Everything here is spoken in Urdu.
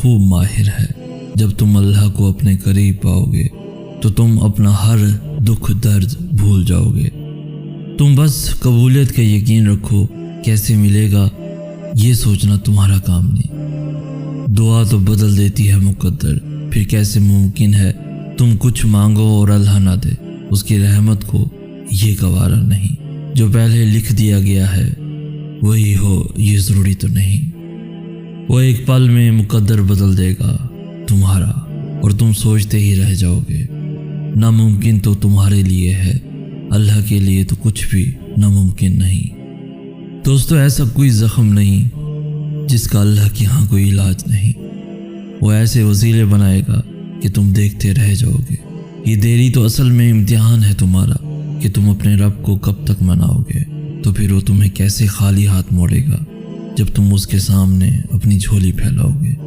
خوب ماہر ہے۔ جب تم اللہ کو اپنے قریب پاؤ گے تو تم اپنا ہر دکھ درد بھول جاؤ گے۔ تم بس قبولیت کا یقین رکھو، کیسے ملے گا یہ سوچنا تمہارا کام نہیں۔ دعا تو بدل دیتی ہے مقدر، پھر کیسے ممکن ہے تم کچھ مانگو اور اللہ نہ دے؟ اس کی رحمت کو یہ گوارا نہیں، جو پہلے لکھ دیا گیا ہے وہی ہو یہ ضروری تو نہیں۔ وہ ایک پل میں مقدر بدل دے گا تمہارا، اور تم سوچتے ہی رہ جاؤ گے۔ ناممکن تو تمہارے لیے ہے، اللہ کے لیے تو کچھ بھی ناممکن نہیں۔ دوستو، ایسا کوئی زخم نہیں جس کا اللہ کے ہاں کوئی علاج نہیں۔ وہ ایسے وسیلے بنائے گا کہ تم دیکھتے رہ جاؤ گے۔ یہ دیری تو اصل میں امتحان ہے تمہارا کہ تم اپنے رب کو کب تک مناؤ گے۔ تو پھر وہ تمہیں کیسے خالی ہاتھ موڑے گا جب تم اس کے سامنے اپنی جھولی پھیلاؤ گے۔